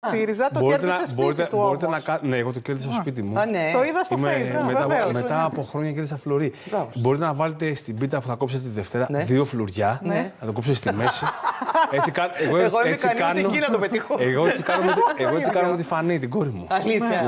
ΣΥΡΙΖΑ, το κέρδισε σπίτι του όμως. Ναι, εγώ το κέρδισα σπίτι μου. Ναι. Το είδα στο Facebook. Μετά από χρόνια κέρδισα φλουρί. Μπορείτε να βάλετε στην πίτα που θα κόψετε τη Δευτέρα 2 φλουριά, να το κόψετε στη μέση. Εγώ είμαι ικανή εκεί να το πετύχω. Εγώ έτσι κάνω με τη Φανή, την κόρη μου. Αλήθεια.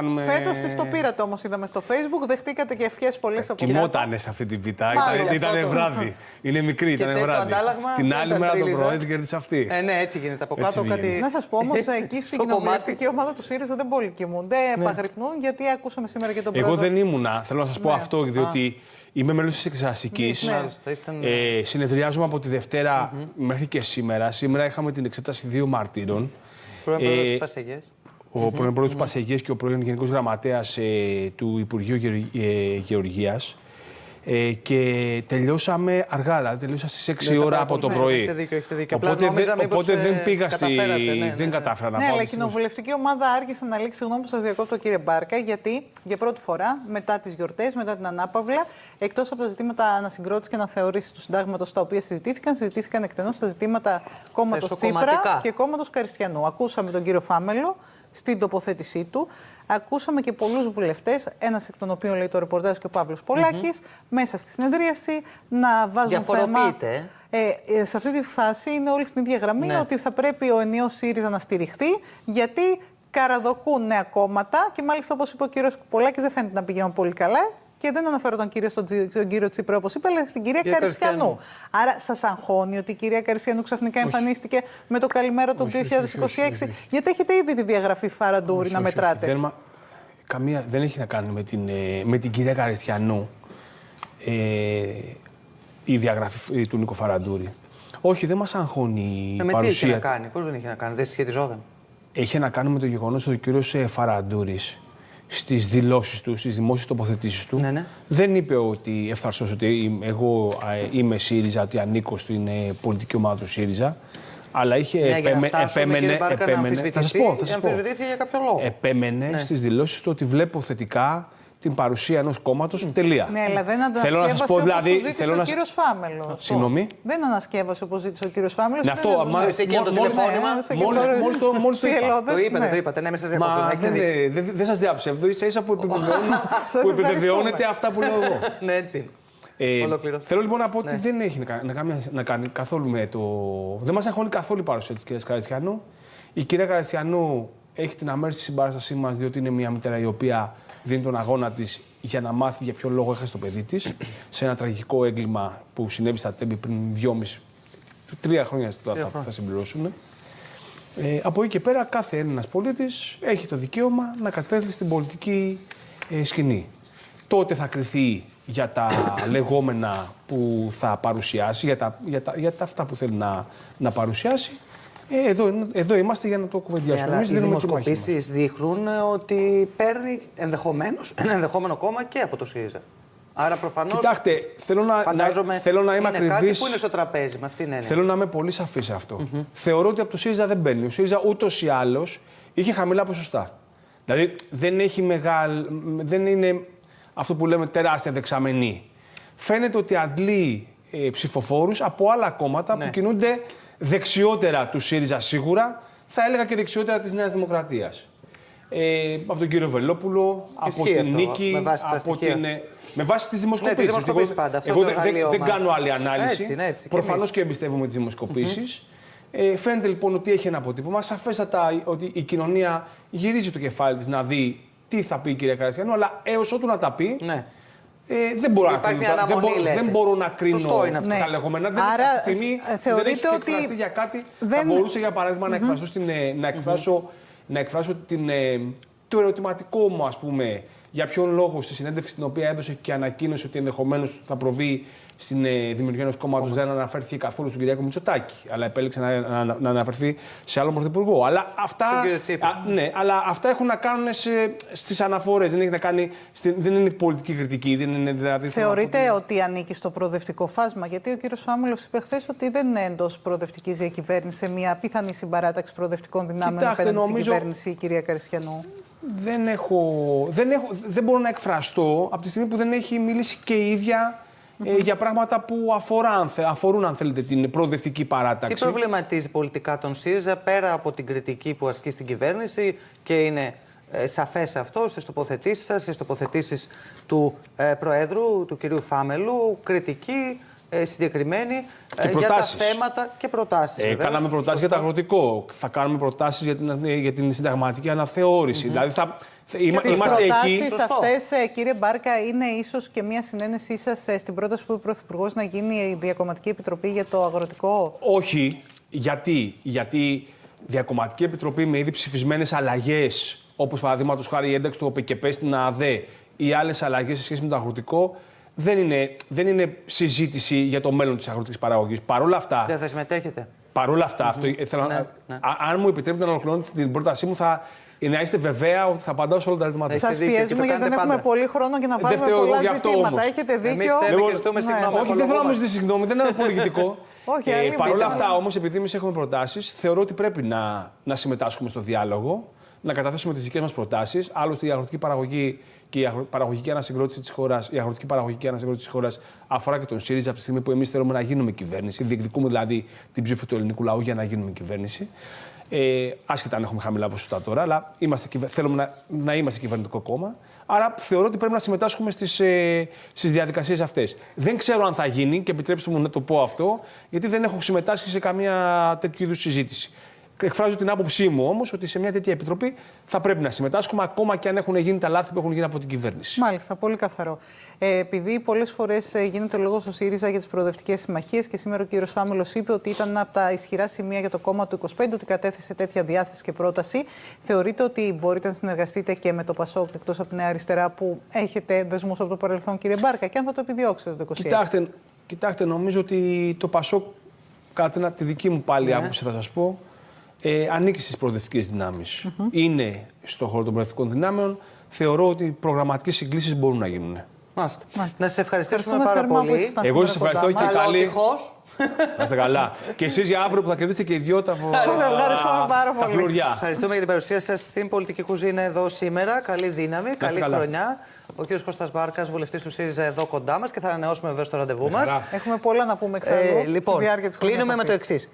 Ναι. Φέτος εσείς το πήρατε όμως, είδαμε στο Facebook, δεχτήκατε και ευχές πολλές από κάτω. Κοιμότανε σε αυτή την πίτα. Ήταν βράδυ. Είναι μικρή, ήταν βράδυ. Την άλλη μέρα το πρωί την κέρδισε αυτή. Ναι, έτσι γίνεται. Από κάτω κάτι. Να σας πω όμως, εκεί στην κοινοβουλευτική ομάδα του ΣΥΡΙΖΑ δεν πολύ κοιμούνται, επαγρυπνούν, γιατί ακούσαμε σήμερα και τον πρόεδρο. Εγώ δεν ήμουνα, θέλω να σας πω αυτό, διότι είμαι μέλος της Εξεταστικής. Συνεδριάζομαι από τη Δευτέρα μέχρι και σήμερα. Σήμερα είχαμε την εξέταση 2 μαρτύρων. Πρώην πρόεδρος της Πασεγιές. Ο πρώην πρόεδρος της Πασεγιές και ο πρώην Γενικός Γραμματέας του Υπουργείου Γεωργίας. Και τελειώσαμε αργά, δηλαδή τελείωσα στις 6 ώρα από το πρωί. Έχετε δίκιο. Οπότε δεν πήγα δεν κατάφερα να πάω. Ναι, αλλά η κοινοβουλευτική ομάδα άργησε να λήξει, συγγνώμη που σας διακόπτω κύριε Μπάρκα, γιατί για πρώτη φορά μετά τις γιορτές, μετά την ανάπαυλα, εκτός από τα ζητήματα ανασυγκρότησης και αναθεωρήσης του συντάγματος τα οποία συζητήθηκαν εκτενώς τα ζητήματα κόμματος Τσίπρα και κόμματος Καριστιανού. Ακούσαμε τον κύριο Φάμελο στην τοποθέτησή του. Ακούσαμε και πολλούς βουλευτές, ένας εκ των οποίων λέει το ρεπορτάζ και ο Παύλος Πολάκης, μέσα στη συνεδρίαση να βάζουν θέμα. Σε αυτή τη φάση είναι όλοι στην ίδια γραμμή ότι θα πρέπει ο ενιαίος ΣΥΡΙΖΑ να στηριχθεί, γιατί καραδοκούν νέα κόμματα και μάλιστα όπως είπε ο κύριος Πολάκης δεν φαίνεται να πηγαίνουν πολύ καλά. Και δεν αναφέρω τον κύριο Τσίπρα, όπως είπε, αλλά στην κυρία Καριστιανού. Άρα, σας αγχώνει ότι η κυρία Καριστιανού ξαφνικά εμφανίστηκε με το καλημέρα του 2026, γιατί έχετε ήδη τη διαγραφή Φαραντούρη να μετράτε. Δεν έχει να κάνει με την κυρία Καριστιανού η διαγραφή του Νίκο Φαραντούρη. Όχι, δεν μας αγχώνει η παρουσία. Με τι έχει να κάνει, πώς δεν έχει να κάνει, δεν συσχετιζόταν. Έχει να κάνει με το γεγονός ότι ο κύριος Φαραντούρης στις δηλώσεις του, στις δημόσιες τοποθετήσεις του, δεν είπε ότι ευθαρσώς ότι εγώ είμαι ΣΥΡΙΖΑ, ότι ανήκω στην πολιτική ομάδα του ΣΥΡΙΖΑ, αλλά επέμενε, θα σας πω, για κάποιο λόγο. Επέμενε στις δηλώσεις του ότι βλέπω θετικά την παρουσία ενός κόμματος, τελεία. Ναι, αλλά δεν ανασκεύασε όπως ζήτησε ο κύριος Φάμελος. Συγγνώμη. Δεν ανασκεύασε όπως ζήτησε ο κύριος Φάμελος. Ναι, αυτό, μόλις το είπα. Το είπατε, ναι, μέσα σε δεν σας διαψεύδω, ίσα που επιβεβαιώνετε αυτά που λέω εγώ. Ναι, έτσι. Θέλω λοιπόν να πω ότι δεν έχει να κάνει καθόλου με το... Δεν μας αγχώνει καθόλου η παρουσία της κυρίας Καριστιανού. Η κυρία Καριστιανού έχει την αμέριστη συμπαράστασή μας, διότι είναι μια μητέρα η οποία δίνει τον αγώνα της για να μάθει για ποιο λόγο έχασε το παιδί της σε ένα τραγικό έγκλημα που συνέβη στα Τέμπη πριν 2,5-3 χρόνια θα συμπληρώσουν. Από εκεί και πέρα, κάθε Έλληνας πολίτης έχει το δικαίωμα να κατέλθει στην πολιτική σκηνή. Τότε θα κριθεί για τα λεγόμενα που θα παρουσιάσει, για τα αυτά που θέλει να παρουσιάσει. Εδώ είμαστε για να το κουβεντιάσουμε. Οι δημοσκοπήσεις δείχνουν ότι παίρνει ενδεχομένως ένα ενδεχόμενο κόμμα και από το ΣΥΡΙΖΑ. Άρα προφανώς. Κοιτάξτε, θέλω να είμαι ακριβής. Είναι κάτι που είναι στο τραπέζι, με αυτήν την έννοια. Θέλω να είμαι πολύ σαφής σε αυτό. Θεωρώ ότι από το ΣΥΡΙΖΑ δεν μπαίνει. Ο ΣΥΡΙΖΑ ούτως ή άλλως είχε χαμηλά ποσοστά. Δηλαδή δεν είναι αυτό που λέμε τεράστια δεξαμενή. Φαίνεται ότι αντλεί ψηφοφόρους από άλλα κόμματα που κινούνται δεξιότερα του ΣΥΡΙΖΑ σίγουρα, θα έλεγα και δεξιότερα της Νέας Δημοκρατίας. Από τον κύριο Βελόπουλο, από την Νίκη, με βάση τις δημοσκοπήσεις. Εγώ δεν κάνω άλλη ανάλυση. Προφανώς και εμπιστεύομαι τις δημοσκοπήσεις. Φαίνεται λοιπόν ότι έχει ένα αποτύπωμα. Σαφέστατα ότι η κοινωνία γυρίζει το κεφάλι της να δει τι θα πει η κυρία Καριστιανού, αλλά έως ότου να τα πει. Δεν μπορώ να κρίνω τα λεγόμενα. Άρα, αυτή τη στιγμή θεωρείτε δεν ότι για κάτι. Θα μπορούσε, για παράδειγμα, να εκφράσω το ερωτηματικό μου, ας πούμε, για ποιον λόγο στη συνέντευξη την οποία έδωσε και ανακοίνωσε ότι ενδεχομένως θα προβεί στην δημιουργία ενός κόμματος δεν αναφέρθηκε καθόλου στον Κυριάκο Μητσοτάκη, αλλά επέλεξε να αναφερθεί σε άλλον πρωθυπουργό. Αλλά αυτά έχουν να κάνουν στις αναφορές. Δεν είναι πολιτική κριτική. Δηλαδή, θεωρείτε ότι ανήκει στο προοδευτικό φάσμα? Γιατί ο κύριος Φάμελος είπε χθες ότι δεν είναι εντός προοδευτικής διακυβέρνησης σε μια πιθανή συμπαράταξη προοδευτικών δυνάμεων απέναντι στην κυβέρνηση η κυρία Καριστιανού. Δεν μπορώ να εκφραστώ από τη στιγμή που δεν έχει μιλήσει και η ίδια για πράγματα που αφορούν, αν θέλετε, την προοδευτική παράταξη. Τι προβληματίζει πολιτικά τον ΣΥΡΙΖΑ πέρα από την κριτική που ασκεί στην κυβέρνηση και είναι σαφές αυτό στις τοποθετήσεις σας, στις τοποθετήσεις του Προέδρου, του κυρίου Φάμελου, κριτική συγκεκριμένη για τα θέματα και προτάσεις. Κάναμε προτάσεις για το αγροτικό, θα κάνουμε προτάσεις για την συνταγματική αναθεώρηση. Δηλαδή είμαστε εκεί. Οι προτάσεις αυτές, κύριε Μπάρκα, είναι ίσως και μια συνένεσή σας στην πρόταση που είπε ο Πρωθυπουργός να γίνει η Διακομματική Επιτροπή για το αγροτικό? Όχι. Γιατί η Διακομματική Επιτροπή με ήδη ψηφισμένες αλλαγές, όπως παραδείγματος χάρη η ένταξη του ΟΠΕΚΕΠΕ στην ΑΔΕ ή άλλες αλλαγές σε σχέση με το αγροτικό, δεν είναι συζήτηση για το μέλλον της αγροτικής παραγωγής. Παρ' όλα αυτά. Δεν θα συμμετέχετε. Παρ' όλα αυτά, αν μου επιτρέπετε να ολοκληρώνω την πρότασή μου, να είστε βεβαία ότι θα απαντάω σε όλα τα ερωτήματα. Σας πιέζουμε γιατί δεν έχουμε πολύ χρόνο και να βάλουμε πολλά ζητήματα. Έχετε δίκιο. Όχι, δεν θέλω να μου ζητήσει συγγνώμη, δεν είναι πολιτικό. Παρ' όλα αυτά, όμως, επειδή εμείς έχουμε προτάσεις, θεωρώ ότι πρέπει να συμμετάσχουμε στο διάλογο, να καταθέσουμε τις δικές μας προτάσεις. Άλλωστε, η αγροτική παραγωγή και η παραγωγική ανασυγκρότηση της χώρας, η αγροτική παραγωγική ανασυγκρότηση της χώρας αφορά και τον ΣΥΡΙΖΑ από τη στιγμή που εμείς θέλουμε να γίνουμε κυβέρνηση. Διεκδικούμε δηλαδή την ψήφο του ελληνικού λαού για να γίνουμε κυβέρνηση. Άσχετα αν έχουμε χαμηλά ποσοστά τώρα, αλλά θέλουμε να είμαστε κυβερνητικό κόμμα. Άρα θεωρώ ότι πρέπει να συμμετάσχουμε στις διαδικασίες αυτές. Δεν ξέρω αν θα γίνει, και επιτρέψτε μου να το πω αυτό, γιατί δεν έχω συμμετάσχει σε καμία τέτοιου είδους συζήτηση. Εκφράζω την άποψή μου όμως ότι σε μια τέτοια επιτροπή θα πρέπει να συμμετάσχουμε, ακόμα και αν έχουν γίνει τα λάθη που έχουν γίνει από την κυβέρνηση. Μάλιστα, πολύ καθαρό. Επειδή πολλές φορές γίνεται λόγος στο ΣΥΡΙΖΑ για τις προοδευτικές συμμαχίες και σήμερα ο κύριος Φάμελος είπε ότι ήταν από τα ισχυρά σημεία για το κόμμα του 25 ότι κατέθεσε τέτοια διάθεση και πρόταση. Θεωρείτε ότι μπορείτε να συνεργαστείτε και με το ΠΑΣΟΚ εκτός από τη Νέα Αριστερά που έχετε δεσμούς από το παρελθόν, κύριε Μπάρκα, και αν θα το επιδιώξετε το 26? Κοιτάξτε, νομίζω ότι το ΠΑΣΟΚ, κατά τη δική μου πάλι άποψη θα σας πω, ανήκει στις προοδευτικές δυνάμεις. Είναι στον χώρο των προοδευτικών δυνάμεων. Θεωρώ ότι προγραμματικές συγκλήσεις μπορούν να γίνουν. Μάλιστα. Να σας ευχαριστήσουμε πάρα πολύ. Εγώ σας ευχαριστώ και καλή. Να είστε καλά. Και εσείς για αύριο που θα κερδίσετε και οι δυο τα φλουριά. Ευχαριστούμε για την παρουσία σας στην Πολιτική Κουζίνα εδώ σήμερα. Καλή δύναμη, καλή χρονιά. Ο κ. Κώστας Μπάρκας, βουλευτής του ΣΥΡΙΖΑ, εδώ κοντά μας και θα ανανεώσουμε βεβαίως το ραντεβού μας. Έχουμε πολλά να πούμε εξάλλου. Λοιπόν, κλείνουμε με το εξής.